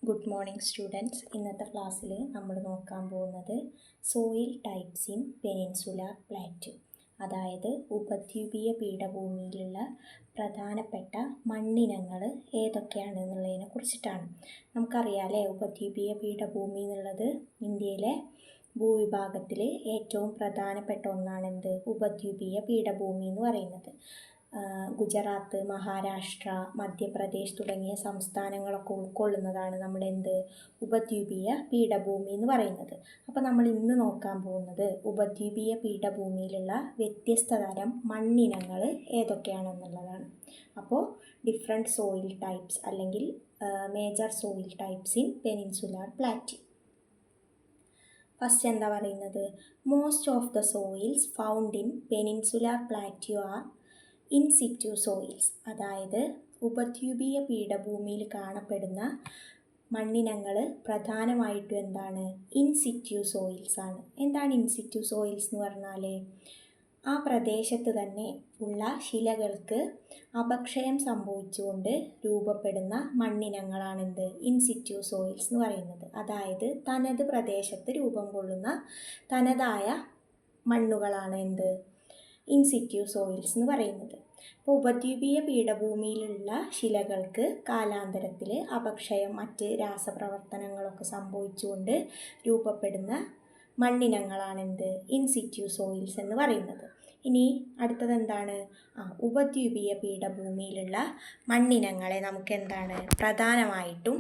Good morning students. ഇന്നത്തെ ക്ലാസ്സിൽ നമ്മൾ നോക്കാൻ പോകുന്നത് സോയിൽ ടൈപ്സ് ഇൻ പെനിൻസുലാർ പ്ലാറ്റ്, അതായത് ഉപദ്വീപീയ പീഠഭൂമിയിലുള്ള പ്രധാനപ്പെട്ട മണ്ണിനങ്ങൾ ഏതൊക്കെയാണെന്നുള്ളതിനെ കുറിച്ചിട്ടാണ്. നമുക്കറിയാമല്ലേ, ഉപദ്വീപീയ പീഠഭൂമി എന്നുള്ളത് ഇന്ത്യയിലെ ഭൂവിഭാഗത്തിൽ ഏറ്റവും പ്രധാനപ്പെട്ട ഒന്നാണെന്ത് ഉപദ്വീപീയ പീഠഭൂമി എന്ന് പറയുന്നത്. ഗുജറാത്ത്, മഹാരാഷ്ട്ര, മധ്യപ്രദേശ് തുടങ്ങിയ സംസ്ഥാനങ്ങളൊക്കെ ഉൾക്കൊള്ളുന്നതാണ് നമ്മുടെ ഉപദ്വീപീയ പീഠഭൂമി എന്ന് പറയുന്നത്. അപ്പോൾ നമ്മൾ ഇന്ന് നോക്കാൻ പോകുന്നത് ഉപദ്വീപീയ പീഠഭൂമിയിലുള്ള വ്യത്യസ്ത തരം മണ്ണിനങ്ങൾ ഏതൊക്കെയാണെന്നുള്ളതാണ്. അപ്പോൾ ഡിഫറെൻറ്റ് സോയിൽ ടൈപ്സ് അല്ലെങ്കിൽ major soil types in peninsular plateau. First എന്താ പറയുന്നത്, most of the soils found in peninsular plateau are in situ soils, അതായത് ഉപദ്വീപീയ പീഠഭൂമിയിൽ കാണപ്പെടുന്ന മണ്ണിനങ്ങൾ പ്രധാനമായിട്ടും എന്താണ്, ഇൻ സിറ്റു സോയിൽസ് ആണ്. എന്താണ് ഇൻ സിറ്റു സോയിൽസ് എന്ന് പറഞ്ഞാൽ, ആ പ്രദേശത്ത് തന്നെ ഉള്ള ശിലകൾക്ക് അപക്ഷയം സംഭവിച്ചുകൊണ്ട് രൂപപ്പെടുന്ന മണ്ണിനങ്ങളാണ് ഇൻ സിറ്റു സോയിൽസ് എന്ന് പറയുന്നത്. അതായത് തനത് പ്രദേശത്ത് രൂപം കൊള്ളുന്ന തനതായ മണ്ണുകളാണ് ഇൻ സിറ്റു സോയിൽസ് എന്ന് പറയുന്നത്. അപ്പോൾ ഉപദ്വീപീയ പീഠഭൂമിയിലുള്ള ശിലകൾക്ക് കാലാന്തരത്തിൽ അപക്ഷയം, മറ്റ് രാസപ്രവർത്തനങ്ങളൊക്കെ സംഭവിച്ചുകൊണ്ട് രൂപപ്പെടുന്ന മണ്ണിനങ്ങളാണ് ഇൻ സിറ്റു സോയിൽസ് എന്ന് പറയുന്നത്. ഇനി അടുത്തത് എന്താണ്, ഉപദ്വീപീയ പീഠഭൂമിയിലുള്ള മണ്ണിനങ്ങളെ നമുക്ക് പ്രധാനമായിട്ടും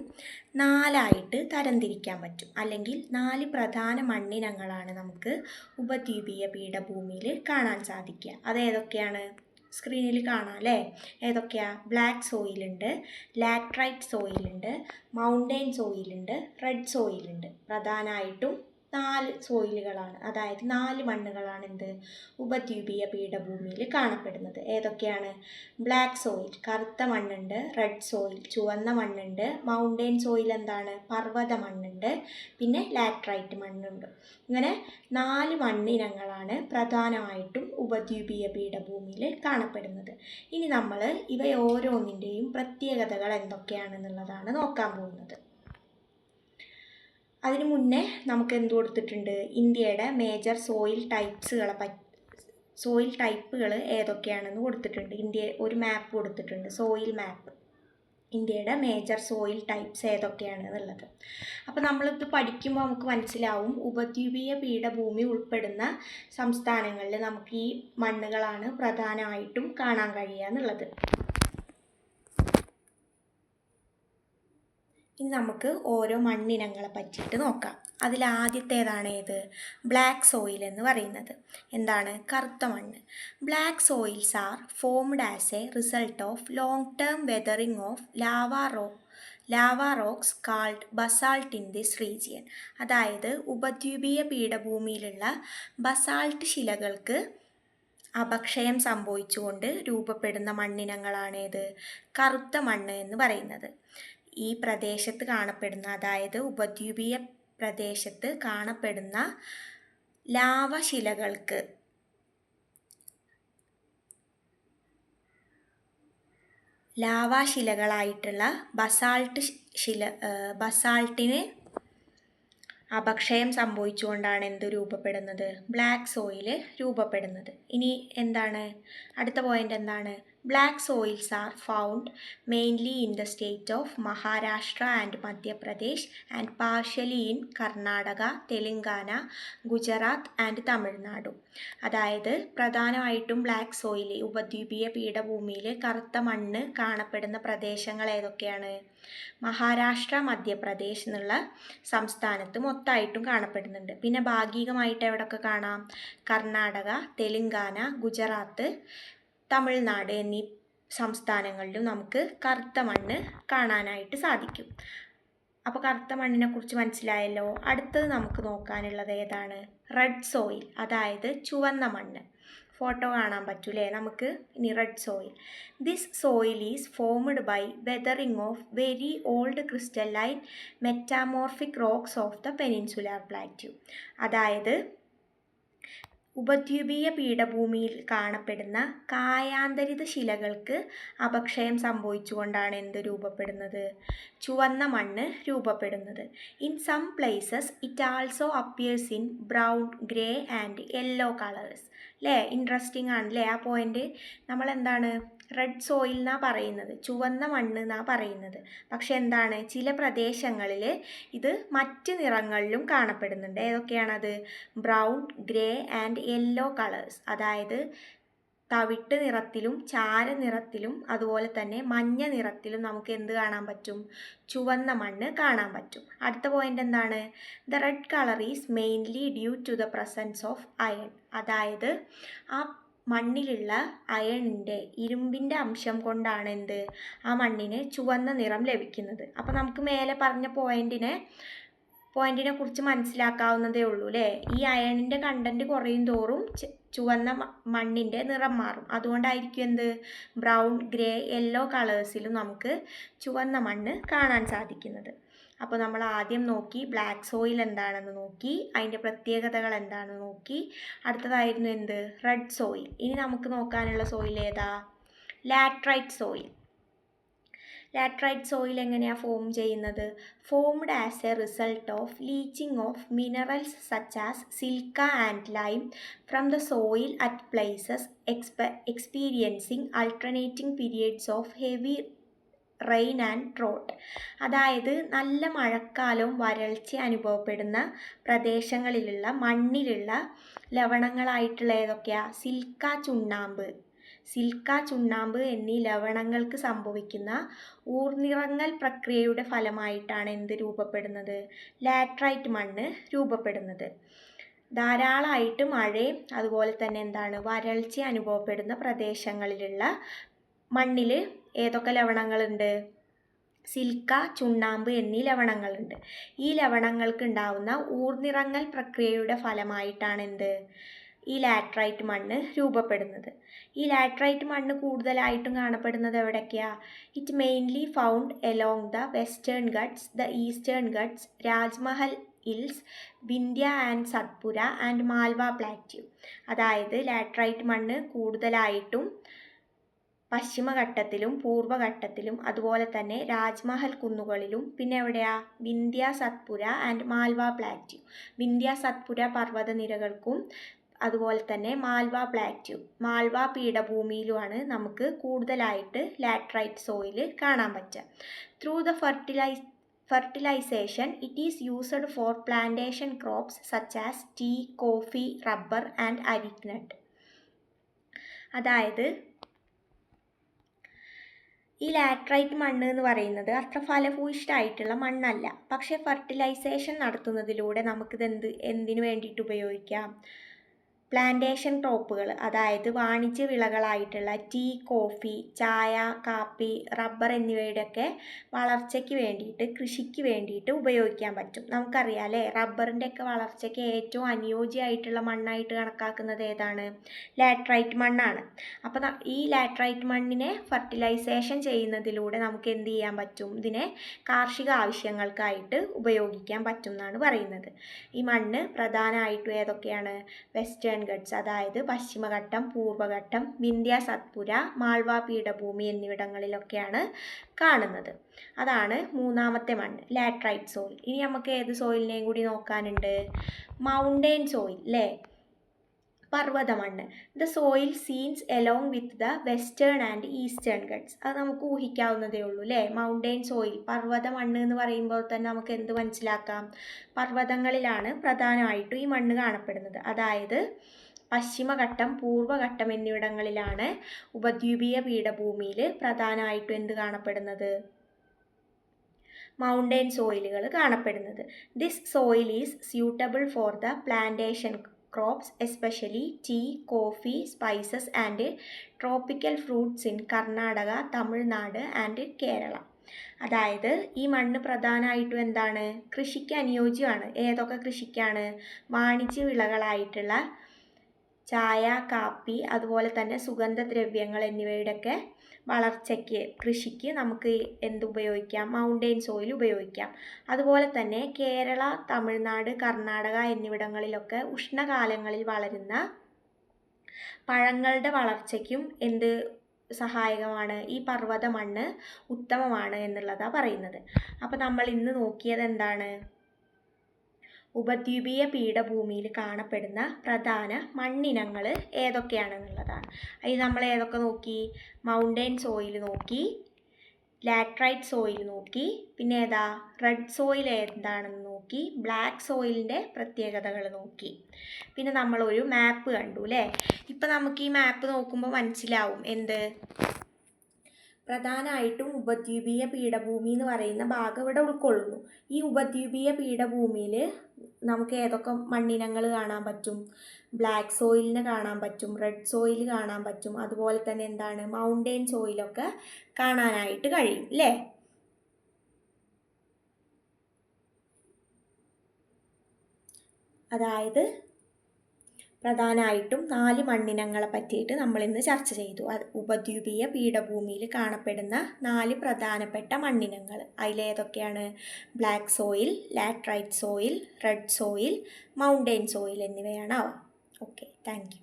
4 തരംതിരിക്കാൻ പറ്റും. അല്ലെങ്കിൽ 4 പ്രധാന മണ്ണിനങ്ങളാണ് നമുക്ക് ഉപദ്വീപീയ പീഠഭൂമിയിൽ കാണാൻ സാധിക്കുക. അതേതൊക്കെയാണ് സ്ക്രീനിൽ കാണാം അല്ലേ? ഏതൊക്കെയാ? ബ്ലാക്ക് സോയിലുണ്ട്, ലാറ്ററൈറ്റ് സോയിലുണ്ട്, മൗണ്ടെയിൻ സോയിലുണ്ട്, റെഡ് സോയിലുണ്ട്. പ്രധാനമായിട്ടും 4 സോയിലുകളാണ്, അതായത് 4 മണ്ണുകളാണ് ഉപദ്വീപീയ പീഠഭൂമിയിൽ കാണപ്പെടുന്നത്. ഏതൊക്കെയാണ്? ബ്ലാക്ക് സോയിൽ കറുത്ത മണ്ണുണ്ട്, റെഡ് സോയിൽ ചുവന്ന മണ്ണുണ്ട്, മൗണ്ടെയിൻ സോയിൽ എന്താണ്, പർവ്വത മണ്ണുണ്ട്, പിന്നെ ലാറ്ററൈറ്റ് മണ്ണുണ്ട്. ഇങ്ങനെ 4 മണ്ണിനങ്ങളാണ് പ്രധാനമായിട്ടും ഉപദ്വീപീയ പീഠഭൂമിയിൽ കാണപ്പെടുന്നത്. ഇനി നമ്മൾ ഇവയോരോന്നിൻ്റെയും പ്രത്യേകതകൾ എന്തൊക്കെയാണെന്നുള്ളതാണ് നോക്കാൻ പോകുന്നത്. അതിനു മുന്നേ നമുക്ക് കൊടുത്തിട്ടുണ്ട്, ഇന്ത്യയുടെ മേജർ സോയിൽ ടൈപ്പുകൾ ഏതൊക്കെയാണെന്ന് കൊടുത്തിട്ടുണ്ട്. ഇന്ത്യ ഒരു മാപ്പ് കൊടുത്തിട്ടുണ്ട്, സോയിൽ മാപ്പ്. ഇന്ത്യയുടെ മേജർ സോയിൽ ടൈപ്സ് ഏതൊക്കെയാണെന്നുള്ളത്. അപ്പോൾ നമ്മളിത് പഠിക്കുമ്പോൾ നമുക്ക് മനസ്സിലാവും, ഉപദ്വീപീയ പീഠഭൂമി ഉൾപ്പെടുന്ന സംസ്ഥാനങ്ങളിൽ നമുക്ക് ഈ മണ്ണുകളാണ് പ്രധാനമായിട്ടും കാണാൻ കഴിയുക എന്നുള്ളത്. ഇനി നമുക്ക് ഓരോ മണ്ണിനങ്ങളെ പറ്റിയിട്ട് നോക്കാം. അതിലാദ്യത്തേതാണ് ബ്ലാക്ക് സോയിൽ എന്ന് പറയുന്നത്. എന്താണ്? കറുത്ത മണ്ണ്. Black soils are formed as A result of long term weathering of lava rocks called basalt in this region. അതായത് ഉപദ്വീപീയ പീഠഭൂമിയിലുള്ള ബസാൾട്ട് ശിലകൾക്ക് അപക്ഷയം സംഭവിച്ചുകൊണ്ട് രൂപപ്പെടുന്ന മണ്ണിനങ്ങളാണ് കറുത്ത മണ്ണ് എന്ന് പറയുന്നത്. ഈ പ്രദേശത്ത് കാണപ്പെടുന്ന, അതായത് ഉപദ്വീപീയ പ്രദേശത്ത് കാണപ്പെടുന്ന ലാവാശിലകളായിട്ടുള്ള ബസാൾട്ടിന് അപക്ഷയം സംഭവിച്ചുകൊണ്ടാണ് രൂപപ്പെടുന്നത്? ബ്ലാക്ക് സോയിൽ രൂപപ്പെടുന്നത്. ഇനി എന്താണ് അടുത്ത പോയിന്റ്? എന്താണ്? Black soils are found mainly in the state of Maharashtra and Madhya Pradesh and partially in Karnataka, Telangana, Gujarat and Tamil Nadu. അതായത് പ്രധാനമായിട്ടും ബ്ലാക്ക് സോയിൽ ഉപദ്വീപീയ പീഠഭൂമിയിൽ കറുത്ത മണ്ണ് കാണപ്പെടുന്ന പ്രദേശങ്ങൾ ഏതൊക്കെയാണ്? മഹാരാഷ്ട്ര, മധ്യപ്രദേശ് എന്നുള്ള സംസ്ഥാനത്ത് മൊത്തമായിട്ടും കാണപ്പെടുന്നുണ്ട്. പിന്നെ ഭാഗികമായിട്ട് എവിടെയൊക്കെ കാണാം? കർണാടക, തെലങ്കാന, ഗുജറാത്ത്, തമിഴ്നാട് എന്നീ സംസ്ഥാനങ്ങളിലും നമുക്ക് കറുത്ത മണ്ണ് കാണാനായിട്ട് സാധിക്കും. അപ്പോൾ കറുത്ത മണ്ണിനെ കുറിച്ച് മനസ്സിലായല്ലോ. അടുത്തത് നമുക്ക് നോക്കാനുള്ളത് ഏതാണ്? റെഡ് സോയിൽ, അതായത് ചുവന്ന മണ്ണ്. ഫോട്ടോ കാണാൻ പറ്റൂലേ നമുക്ക്? ഇനി red soil. This soil is formed by weathering of very old crystalline metamorphic rocks of the peninsular plateau. അതായത് ഉപദ്വീപീയ പീഠഭൂമിയിൽ കാണപ്പെടുന്ന കായാന്തരിത ശിലകൾക്ക് അപക്ഷയം സംഭവിച്ചുകൊണ്ടാണ് എന്ത് രൂപപ്പെടുന്നത്? ചുവന്ന മണ്ണ് രൂപപ്പെടുന്നത്. In some places it also appears in brown, grey and yellow colours. അല്ലേ? ഇൻട്രസ്റ്റിംഗ് ആണല്ലേ ആ പോയിന്റ്. നമ്മളെന്താണ് റെഡ് സോയിൽ എന്നാണ് പറയുന്നത്, ചുവന്ന മണ്ണ് എന്നാണ് പറയുന്നത്. പക്ഷെ എന്താണ്, ചില പ്രദേശങ്ങളിൽ ഇത് മറ്റ് നിറങ്ങളിലും കാണപ്പെടുന്നുണ്ട്. ഏതൊക്കെയാണത്? Brown, grey and yellow colours. അതായത് തവിട്ട് നിറത്തിലും ചാരനിറത്തിലും അതുപോലെ തന്നെ മഞ്ഞ നിറത്തിലും നമുക്ക് എന്ത് കാണാൻ പറ്റും? ചുവന്ന മണ്ണ് കാണാൻ പറ്റും. അടുത്ത പോയിന്റ് എന്താണ്? The red colour is mainly due to the presence of iron. അതായത് ആ മണ്ണിലുള്ള അയണിൻ്റെ, ഇരുമ്പിൻ്റെ അംശം കൊണ്ടാണ് എന്ത് ആ മണ്ണിന് ചുവന്ന നിറം ലഭിക്കുന്നത്. അപ്പോൾ നമുക്ക് മേലെ പറഞ്ഞ പോയിന്റിനെ കുറിച്ച് മനസ്സിലാക്കാവുന്നതേ ഉള്ളൂ അല്ലേ? ഈ അയണിൻ്റെ കണ്ടന്റ് കുറയും തോറും ചുവന്ന മണ്ണിൻ്റെ നിറം മാറും. അതുകൊണ്ടായിരിക്കും എന്ത് ബ്രൗൺ, ഗ്രേ, യെല്ലോ കളേഴ്സിലും നമുക്ക് ചുവന്ന മണ്ണ് കാണാൻ സാധിക്കുന്നത്. അപ്പോൾ നമ്മൾ ആദ്യം നോക്കി ബ്ലാക്ക് സോയിൽ എന്താണെന്ന് നോക്കി, അതിൻ്റെ പ്രത്യേകതകൾ എന്താണെന്ന് നോക്കി. അടുത്തതായിരുന്നു എന്ത്? Red soil. ഇനി നമുക്ക് നോക്കാനുള്ള സോയിൽ ഏതാ? Laterite soil. ലാറ്ററൈറ്റ് സോയിൽ എങ്ങനെയാണ് ഫോം ചെയ്യുന്നത്? Formed as A result of leaching of minerals such as സിൽക്ക and lime from the soil at places experiencing alternating periods of heavy rain and drought. അതായത് നല്ല മഴക്കാലവും വരൾച്ച അനുഭവപ്പെടുന്ന പ്രദേശങ്ങളിലുള്ള മണ്ണിലുള്ള ലവണങ്ങളായിട്ടുള്ള ഏതൊക്കെയാണ്? സിൽക്ക, ചുണ്ണാമ്പ് എന്നീ ലവണങ്ങൾക്ക് സംഭവിക്കുന്ന ഊർന്നിറങ്ങൽ പ്രക്രിയയുടെ ഫലമായിട്ടാണ് എന്ത് രൂപപ്പെടുന്നത്? ലാറ്ററൈറ്റ് മണ്ണ് രൂപപ്പെടുന്നത്. ധാരാളമായിട്ട് മഴയും അതുപോലെ തന്നെ എന്താണ് വരൾച്ച അനുഭവപ്പെടുന്ന പ്രദേശങ്ങളിലുള്ള മണ്ണിൽ ഏതൊക്കെ ലവണങ്ങളുണ്ട്? സിൽക്ക, ചുണ്ണാമ്പ് എന്നീ ലവണങ്ങളുണ്ട്. ഈ ലവണങ്ങൾക്ക് ഉണ്ടാവുന്ന ഊർന്നിറങ്ങൽ പ്രക്രിയയുടെ ഫലമായിട്ടാണ് എന്ത് ഈ ലാറ്ററൈറ്റ് മണ്ണ് രൂപപ്പെടുന്നത്. ഈ ലാറ്ററൈറ്റ് മണ്ണ് കൂടുതലായിട്ടും കാണപ്പെടുന്നത് എവിടേക്കാ? It mainly found along the western guts, the eastern guts, Rajmahal hills, Vindhya and Satpura and Malwa plateau. അതായത് ലാറ്ററൈറ്റ് മണ്ണ് കൂടുതലായിട്ടും പശ്ചിമഘട്ടത്തിലും പൂർവ്വഘട്ടത്തിലും അതുപോലെ തന്നെ രാജ്മഹൽ കുന്നുകളിലും പിന്നെ എവിടെയാ? Vindhya, Satpura and Malwa plateau. വിന്ധ്യ, സത്പുര പർവ്വതനിരകൾക്കും അതുപോലെ തന്നെ മാൽവ പീഠഭൂമിയിലുമാണ് നമുക്ക് കൂടുതലായിട്ട് ലാറ്ററൈറ്റ് സോയിൽ കാണാൻ പറ്റുക. Through the fertilization it is used for plantation crops such as tea, coffee, rubber and arecanut. അതായത് ഈ ലാറ്ററൈറ്റ് മണ്ണ് എന്ന് പറയുന്നത് അത്ര ഫലഭൂയിഷ്ഠമായിട്ടുള്ള മണ്ണല്ല. പക്ഷേ ഫെർട്ടിലൈസേഷൻ നടത്തുന്നതിലൂടെ നമുക്കിത് എന്തിനു വേണ്ടിയിട്ട് ഉപയോഗിക്കാം? പ്ലാന്റേഷൻ ക്രോപ്പുകൾ, അതായത് വാണിജ്യ വിളകളായിട്ടുള്ള ടീ, കോഫി, ചായ, കാപ്പി, റബ്ബർ എന്നിവയുടെയൊക്കെ വളർച്ചയ്ക്ക് വേണ്ടിയിട്ട്, കൃഷിക്ക് വേണ്ടിയിട്ട് ഉപയോഗിക്കാൻ പറ്റും. നമുക്കറിയാം അല്ലേ, റബ്ബറിൻ്റെയൊക്കെ വളർച്ചയ്ക്ക് ഏറ്റവും അനുയോജ്യമായിട്ടുള്ള മണ്ണായിട്ട് കണക്കാക്കുന്നത് ഏതാണ്? ലാറ്ററൈറ്റ് മണ്ണാണ്. അപ്പോൾ ഈ ലാറ്ററൈറ്റ് മണ്ണിനെ ഫെർട്ടിലൈസേഷൻ ചെയ്യുന്നതിലൂടെ നമുക്ക് എന്ത് ചെയ്യാൻ പറ്റും? ഇതിനെ കാർഷിക ആവശ്യങ്ങൾക്കായിട്ട് ഉപയോഗിക്കാൻ പറ്റും എന്നാണ് പറയുന്നത്. ഈ മണ്ണ് പ്രധാനമായിട്ടും ഏതൊക്കെയാണ്? വെസ്റ്റേൺ ഗട്ട്സ്, അതായത് പശ്ചിമഘട്ടം, പൂർവ്വഘട്ടം, വിന്ധ്യ, സത്പുര, മാൾവ പീഠഭൂമി എന്നിവിടങ്ങളിലൊക്കെയാണ് കാണുന്നത്. അതാണ് മൂന്നാമത്തെ മണ്ണ്, ലാറ്ററൈറ്റ് സോയിൽ. ഇനി നമുക്ക് ഏത് സോയിലിനെയും കൂടി നോക്കാനുണ്ട്? മൗണ്ടെയിൻ സോയിൽ അല്ലേ, പർവ്വത മണ്ണ്. The soil scenes along with the western and eastern guts. അത് നമുക്ക് ഊഹിക്കാവുന്നതേ ഉള്ളൂ അല്ലേ. മൗണ്ടെയിൻ സോയിൽ, പർവ്വത മണ്ണ് എന്ന് പറയുമ്പോൾ തന്നെ നമുക്ക് എന്ത് മനസ്സിലാക്കാം? പർവ്വതങ്ങളിലാണ് പ്രധാനമായിട്ടും ഈ മണ്ണ് കാണപ്പെടുന്നത്. അതായത് പശ്ചിമഘട്ടം, പൂർവ്വഘട്ടം എന്നിവിടങ്ങളിലാണ് ഉപദ്വീപീയ പീഠഭൂമിയിൽ പ്രധാനമായിട്ടും എന്ത് കാണപ്പെടുന്നത്? മൗണ്ടെയിൻ സോയിലുകൾ കാണപ്പെടുന്നത്. This soil is suitable for the plantation crops, especially tea, coffee, spices and tropical fruits in Karnataka, Tamil Nadu and Kerala. അതായത് ഈ മണ്ണ് പ്രധാനമായിട്ടും എന്താണ്? കൃഷിക്ക് അനുയോജ്യമാണ്. ഏതൊക്കെ കൃഷിക്കാണ്? വാണിജ്യ വിളകളായിട്ടുള്ള ചായ, കാപ്പി, അതുപോലെ തന്നെ സുഗന്ധദ്രവ്യങ്ങൾ എന്നിവയുടെയൊക്കെ വളർച്ചയ്ക്ക്, കൃഷിക്ക് നമുക്ക് ഉപയോഗിക്കാം? മൗണ്ടെയിൻ സോയിൽ ഉപയോഗിക്കാം. അതുപോലെ തന്നെ കേരള, തമിഴ്നാട്, കർണാടക എന്നിവിടങ്ങളിലൊക്കെ ഉഷ്ണകാലങ്ങളിൽ വളരുന്ന പഴങ്ങളുടെ വളർച്ചയ്ക്കും എന്ത് സഹായകമാണ്? ഈ പർവ്വത മണ്ണ് ഉത്തമമാണ് എന്നുള്ളതാണ് പറയുന്നത്. അപ്പോൾ നമ്മൾ ഇന്ന് നോക്കിയത് എന്താണ്? ഉപദ്വീപീയ പീഠഭൂമിയിൽ കാണപ്പെടുന്ന പ്രധാന മണ്ണിനങ്ങൾ ഏതൊക്കെയാണെന്നുള്ളതാണ്. അതിൽ നമ്മൾ ഏതൊക്കെ നോക്കി? മൗണ്ടൻ സോയിൽ നോക്കി, ലാറ്ററൈറ്റ് സോയിൽ നോക്കി, പിന്നെ ഏതാ റെഡ് സോയിൽ എന്താണെന്ന് നോക്കി, ബ്ലാക്ക് സോയിലിൻ്റെ പ്രത്യേകതകൾ നോക്കി. പിന്നെ നമ്മളൊരു മാപ്പ് കണ്ടു അല്ലേ? ഇപ്പം നമുക്ക് ഈ മാപ്പ് നോക്കുമ്പോൾ മനസ്സിലാവും എന്ത്? പ്രധാനമായിട്ടും ഉപദ്വീപീയ പീഠഭൂമി എന്ന് പറയുന്ന ഭാഗം ഇവിടെ ഉൾക്കൊള്ളുന്നു. ഈ ഉപദ്വീപീയ പീഠഭൂമിയിൽ നമുക്ക് ഏതൊക്കെ മണ്ണിനങ്ങൾ കാണാൻ പറ്റും? ബ്ലാക്ക് സോയിലിനെ കാണാൻ പറ്റും, റെഡ് സോയിൽ കാണാൻ പറ്റും, അതുപോലെ തന്നെ എന്താണ് മൗണ്ടൻ സോയിലൊക്കെ കാണാനായിട്ട് കഴിയും അല്ലേ? അതായത് പ്രധാനമായിട്ടും 4 മണ്ണിനങ്ങളെ പറ്റിയിട്ട് നമ്മളിന്ന് ചർച്ച ചെയ്തു. ഉപദ്വീപീയ പീഠഭൂമിയിൽ കാണപ്പെടുന്ന 4 പ്രധാനപ്പെട്ട മണ്ണിനങ്ങൾ. അതിലേതൊക്കെയാണ്? Black soil, laterite soil, red soil, mountain soil എന്നിവയാണ് അവ. Okay, thank U.